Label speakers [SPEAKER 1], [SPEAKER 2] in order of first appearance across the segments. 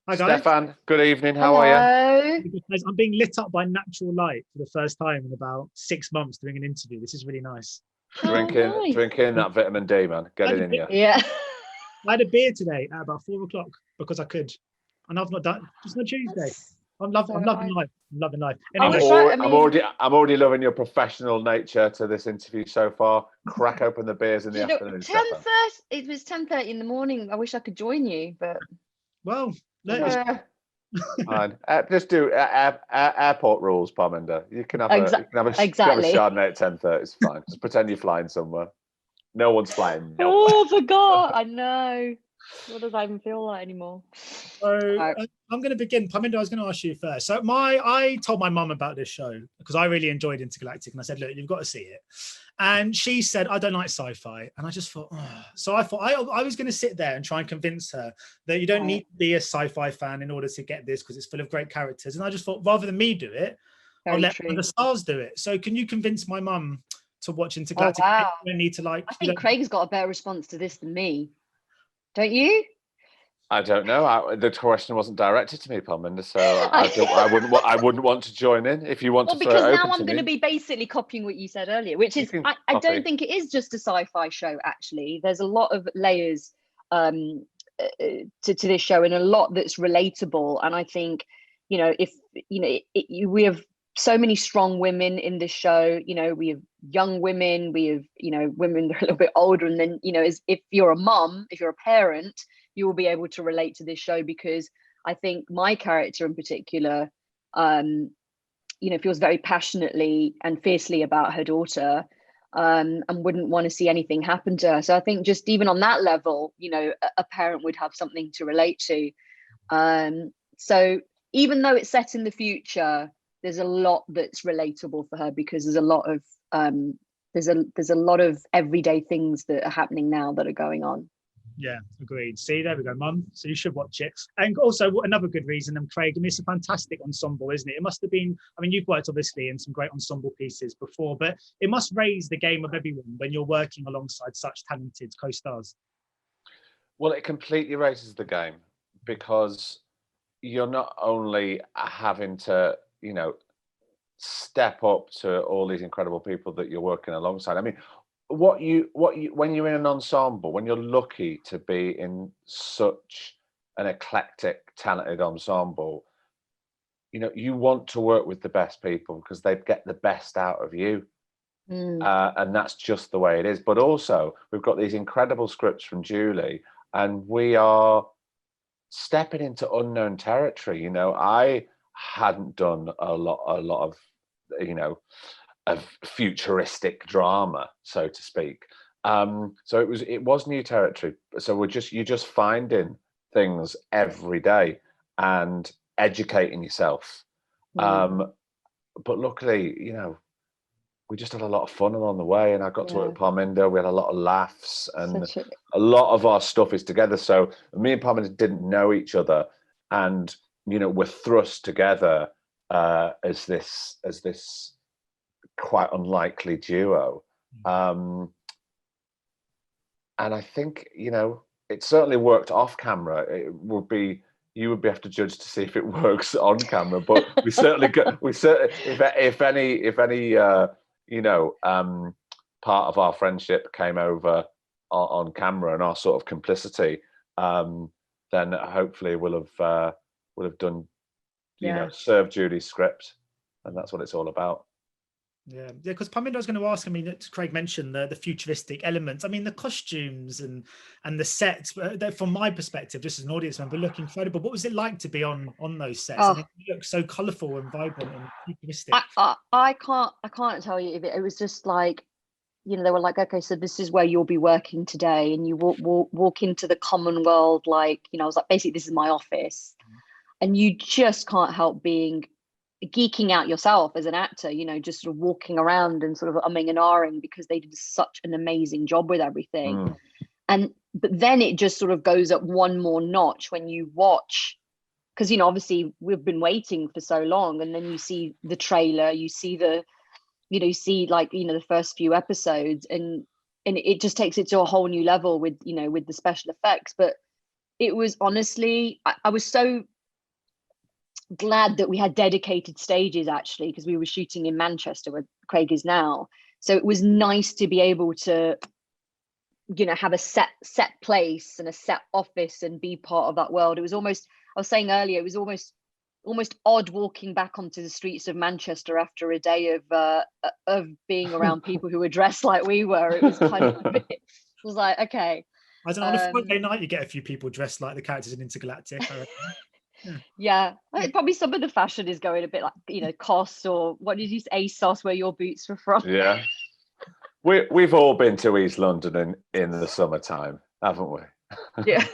[SPEAKER 1] Hi guys.
[SPEAKER 2] Stefan, good evening. How are
[SPEAKER 3] Hello.
[SPEAKER 1] I'm being lit up by natural light for the first time in about 6 months doing an interview. This is really nice.
[SPEAKER 2] you?
[SPEAKER 3] Oh, nice.
[SPEAKER 2] Drinking that vitamin D, man. Get it in you.
[SPEAKER 3] Yeah.
[SPEAKER 1] I had a beer today at about 4 o'clock because I could, and I've not done. It's not Tuesday. I'm loving life. I'm loving life. Anyway,
[SPEAKER 2] I'm already loving your professional nature to this interview so far. Crack open the beers in the afternoon.
[SPEAKER 3] 10:30. It was 10:30 in the morning. I wish I could join you, but
[SPEAKER 1] well,
[SPEAKER 2] fine. Just do airport rules, Parminder. You can have a Chardonnay at 10:30. It's fine. Just pretend you're flying somewhere. No one's flying. Nowhere.
[SPEAKER 3] Oh, I forgot. I know. What does that even feel like anymore?
[SPEAKER 1] So I'm going to begin. Parminder, I was going to ask you first. So I told my mum about this show because I really enjoyed Intergalactic, and I said, look, you've got to see it. And she said, I don't like sci-fi. And I just thought, oh. So I thought I was going to sit there and try and convince her that you don't need to be a sci-fi fan in order to get this because it's full of great characters. And I just thought, rather than me do it, I'll let the stars do it. So can you convince my mum to watch Intergalactic?
[SPEAKER 3] Oh, wow.
[SPEAKER 1] I need to
[SPEAKER 3] I think Craig's got a better response to this than me. Don't you?
[SPEAKER 2] I don't know. The question wasn't directed to me, Parminder, so I wouldn't want to join in. If you want to,
[SPEAKER 3] because now I'm going to be basically copying what you said earlier, which is I don't think it is just a sci-fi show. Actually, there's a lot of layers to this show, and a lot that's relatable. And I think we have so many strong women in this show. We have young women, we have women that are a little bit older, and then if you're a mum, if you're a parent, you will be able to relate to this show, because I think my character in particular feels very passionately and fiercely about her daughter, and wouldn't want to see anything happen to her. So I think just even on that level, a parent would have something to relate to. So even though it's set in the future, there's a lot that's relatable for her, because there's a lot of there's a lot of everyday things that are happening now that are going on.
[SPEAKER 1] Yeah, agreed. See, there we go, Mum. So you should watch it. And also another good reason, and Craig, it's a fantastic ensemble, isn't it? It must have been, you've worked obviously in some great ensemble pieces before, but it must raise the game of everyone when you're working alongside such talented co-stars.
[SPEAKER 2] Well, it completely raises the game, because you're not only having to, step up to all these incredible people that you're working alongside. When you're in an ensemble, when you're lucky to be in such an eclectic, talented ensemble, you want to work with the best people because they get the best out of you. And that's just the way it is. But also, we've got these incredible scripts from Julie, and we are stepping into unknown territory. I hadn't done a lot of of futuristic drama, so to speak. So it was new territory. So you're just finding things every day and educating yourself. But luckily, we just had a lot of fun along the way, and I got to work with Parminder. We had a lot of laughs, and a lot of our stuff is together. So me and Parminder didn't know each other, and we're thrust together as this quite unlikely duo. And I think it certainly worked off camera. You would be have to judge to see if it works on camera, but we certainly if any part of our friendship came over on camera, and our sort of complicity, then hopefully we'll have done served Julie's script, and that's what it's all about.
[SPEAKER 1] Yeah, because Parminder, I was going to ask, Craig mentioned the futuristic elements. The costumes and the sets, from my perspective, just as an audience member, look incredible. What was it like to be on those sets? It looked so colourful and vibrant and futuristic.
[SPEAKER 3] I can't tell you if it was just like, they were like, okay, so this is where you'll be working today, and you walk into the common world, like, I was like, basically, this is my office, and you just can't help geeking out yourself as an actor, just sort of walking around and sort of umming and ahhing, because they did such an amazing job with everything. But then it just sort of goes up one more notch when you watch, because obviously we've been waiting for so long, and then you see the trailer, you see the first few episodes, and it just takes it to a whole new level with the special effects. But it was honestly, I was so glad that we had dedicated stages, actually, because we were shooting in Manchester where Craig is now. So it was nice to be able to, you know, have a set place and a set office and be part of that world. It was almost, I was saying earlier, it was almost odd walking back onto the streets of Manchester after a day of being around people who were dressed like we were. It was kind of a bit, it was like, okay.
[SPEAKER 1] I don't know, on a Friday night you get a few people dressed like the characters in Intergalactic.
[SPEAKER 3] Yeah, I think probably some of the fashion is going a bit like, you know, COS, or what did you say, ASOS, where your boots were from.
[SPEAKER 2] Yeah. We've all been to East London in the summertime, haven't we?
[SPEAKER 3] Yeah.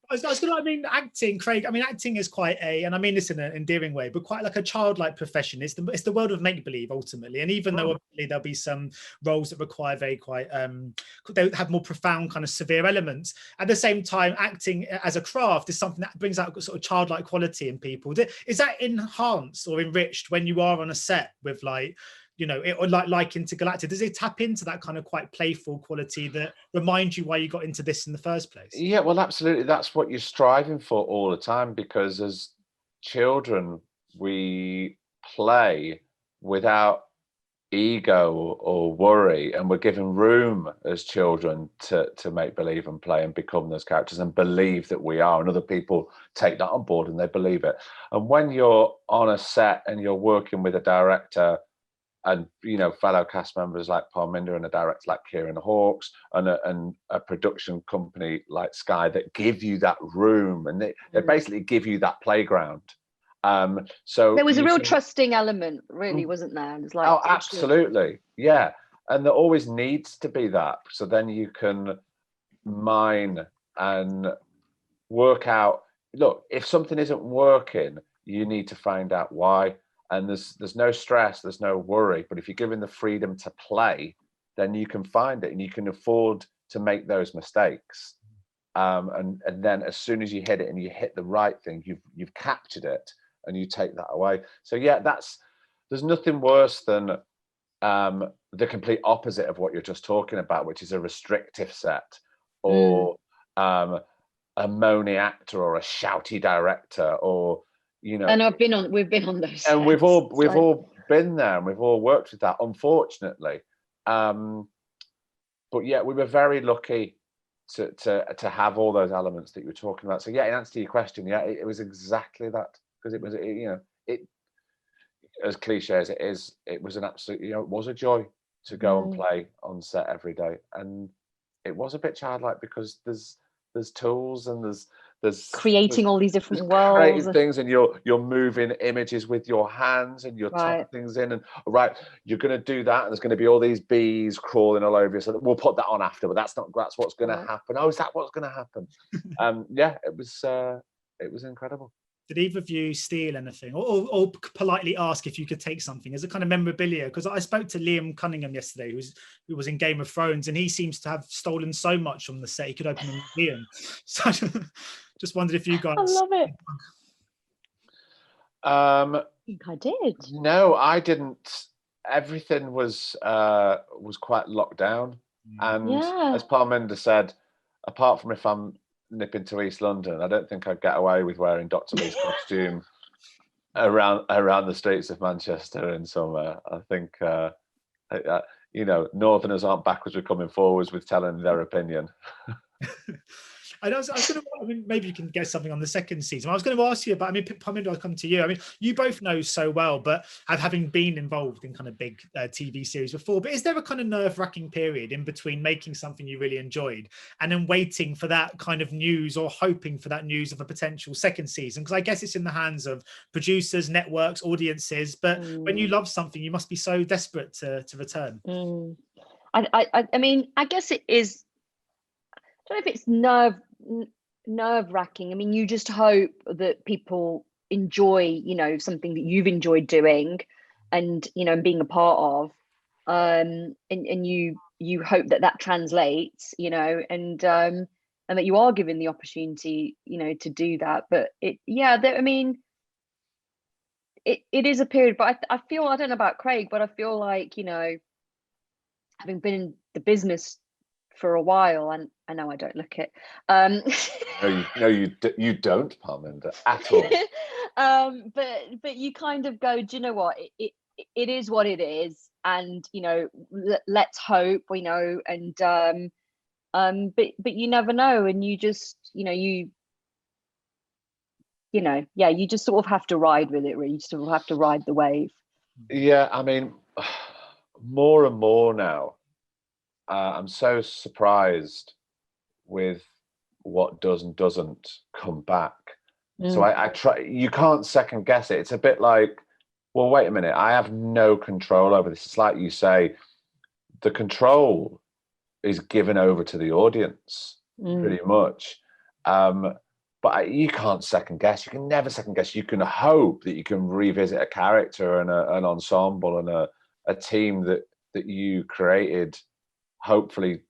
[SPEAKER 1] I mean, acting, Craig. I mean, acting is quite and I mean this in an endearing way, but quite like a childlike profession. It's the world of make believe ultimately. And even though obviously there'll be some roles that require they have more profound kind of severe elements. At the same time, acting as a craft is something that brings out sort of childlike quality in people. Is that enhanced or enriched when you are on a set with like, you know, or like Intergalactic? Does it tap into that kind of quite playful quality that reminds you why you got into this in the first place?
[SPEAKER 2] Yeah, well, absolutely. That's what you're striving for all the time, because as children, we play without ego or worry, and we're given room as children to make believe and play and become those characters and believe that we are, and other people take that on board and they believe it. And when you're on a set and you're working with a director and, you know, fellow cast members like Parminder and a director like Kieran Hawkes and a production company like Sky that give you that room, and they basically give you that playground. So
[SPEAKER 3] there was a real trusting element, really, wasn't there? It was like,
[SPEAKER 2] oh, absolutely, yeah. And there always needs to be that, so then you can mine and work out. Look, if something isn't working, you need to find out why. And there's no stress, there's no worry. But if you're given the freedom to play, then you can find it and you can afford to make those mistakes. And then as soon as you hit it and you hit the right thing, you've captured it and you take that away. So yeah, there's nothing worse than the complete opposite of what you're just talking about, which is a restrictive set or a moany actor or a shouty director, or, you know.
[SPEAKER 3] And we've been on those,
[SPEAKER 2] and we've all been there, and we've all worked with that, unfortunately. But yeah, we were very lucky to have all those elements that you were talking about. So yeah, in answer to your question, yeah, it was exactly that, because it was, you know, it, as cliche as it is, it was an absolute, you know, it was a joy to go and play on set every day, and it was a bit childlike because there's tools and there's
[SPEAKER 3] creating all these different worlds,
[SPEAKER 2] things, and you're moving images with your hands and you're typing things in, and you're going to do that, and there's going to be all these bees crawling all over you, so we'll put that on after, but that's what's going to happen. Oh, is that what's going to happen? Yeah, it was incredible.
[SPEAKER 1] Did either of you steal anything or politely ask if you could take something as a kind of memorabilia? Because I spoke to Liam Cunningham yesterday, who was in Game of Thrones, and he seems to have stolen so much from the set he could open a museum. So just wondered if you guys.
[SPEAKER 3] I love it.
[SPEAKER 2] I
[SPEAKER 3] think I did.
[SPEAKER 2] No, I didn't. Everything was quite locked down, and as Parminder said, apart from if I'm nipping to East London, I don't think I'd get away with wearing Dr. Lee's costume around the streets of Manchester in summer. I think you know, Northerners aren't backwards with coming forwards with telling their opinion.
[SPEAKER 1] I was going to, I mean, maybe you can get something on the second season. I was going to ask you about, I mean, Parminder, I'll come to you. I mean, you both know so well, but having been involved in kind of big TV series before, but is there a kind of nerve-wracking period in between making something you really enjoyed and then waiting for that kind of news or hoping for that news of a potential second season? Because I guess it's in the hands of producers, networks, audiences, but when you love something, you must be so desperate to return.
[SPEAKER 3] I mean, I guess it is, I don't know if it's nerve-wracking. I mean, you just hope that people enjoy, you know, something that you've enjoyed doing and, you know, being a part of, and you hope that translates, you know, and that you are given the opportunity, you know, to do that. But I mean, it is a period, but I feel, I don't know about Craig, but I feel like, you know, having been in the business for a while, and I know I don't look it.
[SPEAKER 2] No, you don't, Parminder, at all.
[SPEAKER 3] But you kind of go, do you know what? It is what it is, and let's hope, and but you never know, and you just you just sort of have to ride with it, really. You sort of have to ride the wave.
[SPEAKER 2] Yeah, I mean, more and more now, I'm so surprised with what does and doesn't come back. So I try. You can't second guess it. It's a bit like, well, wait a minute. I have no control over this. It's like you say, the control is given over to the audience pretty much. But you can't second guess. You can never second guess. You can hope that you can revisit a character and an ensemble and a team that you created, hopefully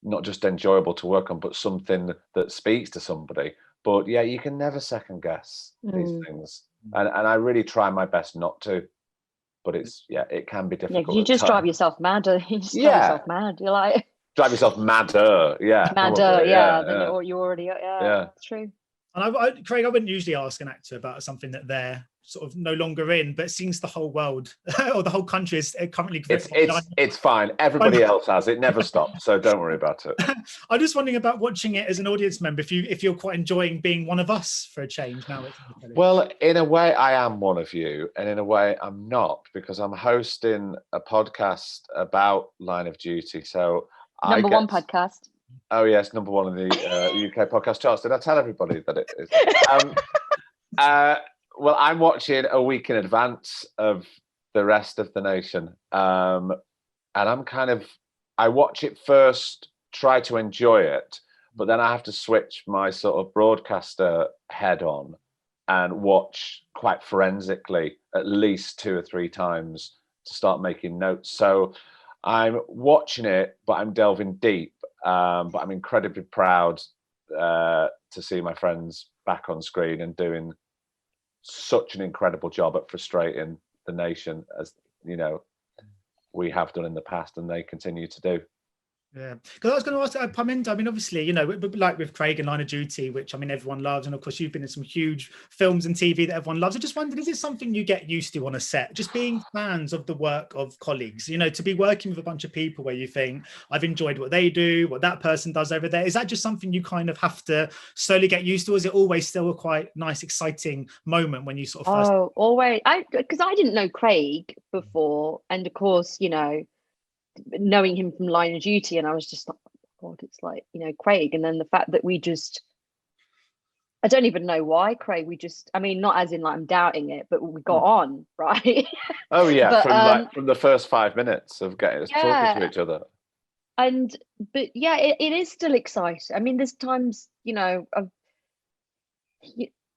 [SPEAKER 2] not just enjoyable to work on, but something that speaks to somebody. But yeah, you can never second guess these things. And I really try my best not to. But it can be difficult.
[SPEAKER 3] Yeah, you just drive yourself mad. You just drive yourself mad. You're like...
[SPEAKER 2] drive yourself madder,
[SPEAKER 3] than you already are. Yeah, that's true.
[SPEAKER 1] And Craig, I wouldn't usually ask an actor about something that they're sort of no longer in, but since the whole world or the whole country is currently...
[SPEAKER 2] It's fine. Everybody else has. It never stops, so don't worry about it.
[SPEAKER 1] I'm just wondering about watching it as an audience member, if you're quite enjoying being one of us for a change now.
[SPEAKER 2] Well, in a way, I am one of you, and in a way, I'm not, because I'm hosting a podcast about Line of Duty, so...
[SPEAKER 3] Number one podcast.
[SPEAKER 2] Oh yes, number one in the UK podcast charts. Did I tell everybody that it is? Well, I'm watching a week in advance of the rest of the nation, and I watch it first, try to enjoy it, but then I have to switch my sort of broadcaster head on and watch quite forensically at least 2 or 3 times to start making notes. So I'm watching it, but I'm delving deep. But I'm incredibly proud to see my friends back on screen and doing such an incredible job at frustrating the nation, as we have done in the past, and they continue to do.
[SPEAKER 1] Yeah, because I was going to ask Parminder, I mean, obviously, like with Craig and Line of Duty, which I mean everyone loves, and of course you've been in some huge films and TV that everyone loves. I just wondered, is it something you get used to on a set, just being fans of the work of colleagues, to be working with a bunch of people where you think, I've enjoyed what they do, what that person does over there? Is that just something you kind of have to slowly get used to? Or is it always still a quite nice, exciting moment when you sort of first...
[SPEAKER 3] Oh, always. Because I didn't know Craig before, and of course, knowing him from Line of Duty, and I was just like, oh God, it's like, Craig. And then the fact that I don't even know why Craig, I mean, not as in like I'm doubting it, but we got on, right?
[SPEAKER 2] Oh yeah, from the first 5 minutes of getting us talking to each other.
[SPEAKER 3] But yeah, it is still exciting. I mean, there's times,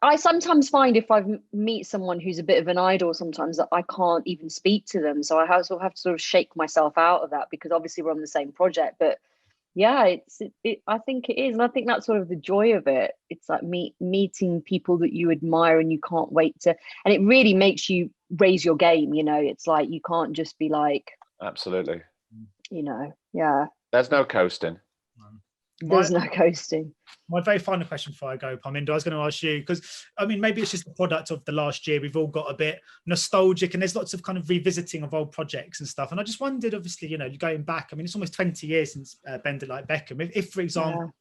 [SPEAKER 3] I sometimes find if I meet someone who's a bit of an idol, sometimes that I can't even speak to them. So I also have to sort of shake myself out of that, because obviously we're on the same project. But yeah, I think it is. And I think that's sort of the joy of it. It's like meeting people that you admire and you can't wait to, and it really makes you raise your game. It's like, you can't just be like,
[SPEAKER 2] absolutely,
[SPEAKER 3] yeah.
[SPEAKER 2] There's no coasting.
[SPEAKER 3] There's no coasting.
[SPEAKER 1] My very final question before I go, Parminder, I was going to ask you, because I mean, maybe it's just the product of the last year. We've all got a bit nostalgic, and there's lots of kind of revisiting of old projects and stuff. And I just wondered, obviously, going back, I mean, it's almost 20 years since Bend It Like Beckham. If for example,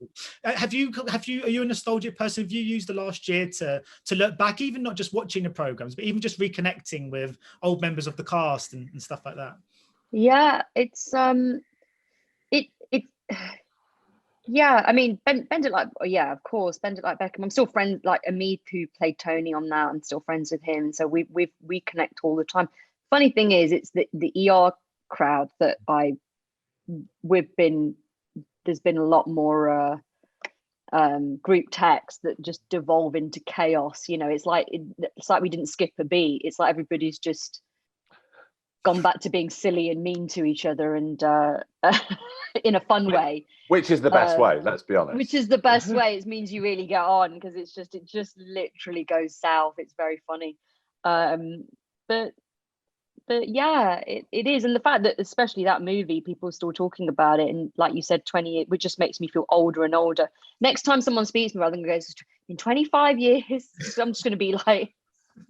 [SPEAKER 1] are you a nostalgic person? Have you used the last year to look back, even not just watching the programs, but even just reconnecting with old members of the cast and stuff like that?
[SPEAKER 3] Yeah, it's yeah, I mean, Bend It Like, yeah, of course, Bend It Like Beckham. I'm still friends, like Amit, who played Tony on that. I'm still friends with him, so we connect all the time. Funny thing is, it's the ER crowd that there's been a lot more group text that just devolve into chaos. It's like we didn't skip a beat. It's like everybody's just gone back to being silly and mean to each other, and in a fun way.
[SPEAKER 2] Which is the best way, let's be honest.
[SPEAKER 3] Which is the best way. It means you really get on, because it just literally goes south. It's very funny. But yeah, it is. And the fact that especially that movie, people are still talking about it, and like you said, 20, which just makes me feel older and older. Next time someone speaks to me, I'm going to go, in 25 years, I'm just going to be like,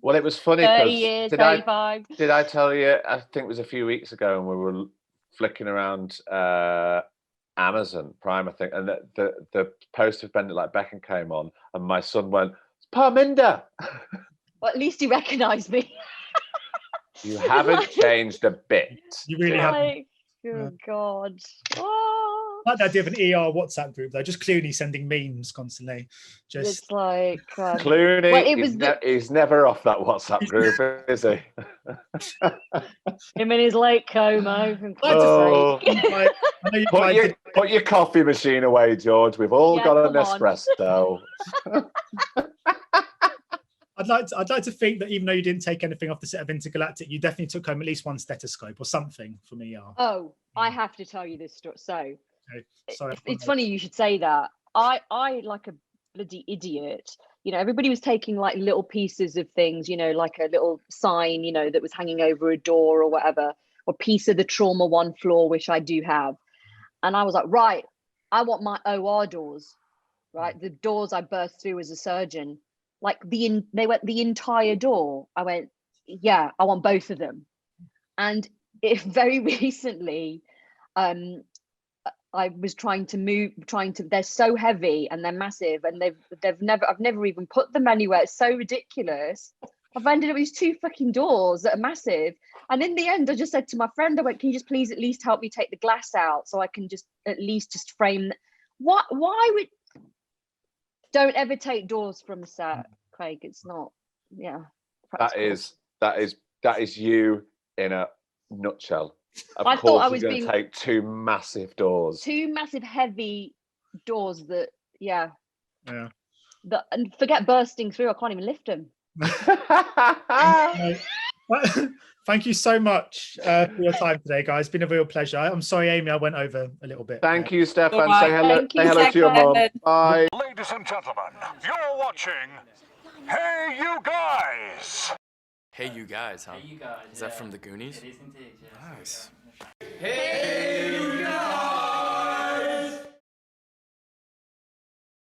[SPEAKER 2] well, it was funny
[SPEAKER 3] 30
[SPEAKER 2] because
[SPEAKER 3] years, 35.
[SPEAKER 2] did I tell you, I think it was a few weeks ago, and we were flicking around Amazon Prime, I think, and the poster of Bend It Like Beckham came on, and my son went, "It's Parminder."
[SPEAKER 3] Well, at least he recognised me.
[SPEAKER 2] You haven't changed a bit.
[SPEAKER 1] You really haven't.
[SPEAKER 3] Oh God. Oh.
[SPEAKER 1] I like the idea of an ER WhatsApp group though, just Clooney sending memes constantly. Just
[SPEAKER 3] It's like
[SPEAKER 2] Clooney.
[SPEAKER 3] well,
[SPEAKER 2] he's never off that WhatsApp group, is he?
[SPEAKER 3] Him in his late coma.
[SPEAKER 2] Oh. Put your coffee machine away, George. We've all got an espresso.
[SPEAKER 1] I'd like to think that even though you didn't take anything off the set of Intergalactic, you definitely took home at least one stethoscope or something from ER.
[SPEAKER 3] Oh, I have to tell you this story. So,
[SPEAKER 1] okay. Sorry,
[SPEAKER 3] it's funny you should say that. I like a bloody idiot. You know, everybody was taking like little pieces of things, you know, like a little sign, you know, that was hanging over a door or whatever, or piece of the trauma one floor, which I do have. And I was like, right, I want my OR doors, right? The doors I burst through as a surgeon. Like they went the entire door. I went, yeah, I want both of them. And very recently, I was they're so heavy and they're massive, and I've never even put them anywhere. It's so ridiculous. I've ended up with these 2 fucking doors that are massive. And in the end, I just said to my friend, I went, can you just please at least help me take the glass out so I can just at least frame why would don't ever take doors from a set, Craig. It's not, practical.
[SPEAKER 2] That is you in a nutshell.
[SPEAKER 3] I thought I was
[SPEAKER 2] going to take 2 massive doors.
[SPEAKER 3] 2 massive heavy doors that, and forget bursting through. I can't even lift them.
[SPEAKER 1] Thank you so much for your time today, guys. It's been a real pleasure. I'm sorry, Amy, I went over a little bit.
[SPEAKER 2] Thank you, Stefan. Say hello to your mum. Bye.
[SPEAKER 4] Ladies and gentlemen, you're watching Hey You Guys.
[SPEAKER 5] Hey You Guys, huh?
[SPEAKER 6] Hey You Guys.
[SPEAKER 5] Is that from the Goonies?
[SPEAKER 6] It is indeed, yes.
[SPEAKER 5] Nice.
[SPEAKER 6] Hey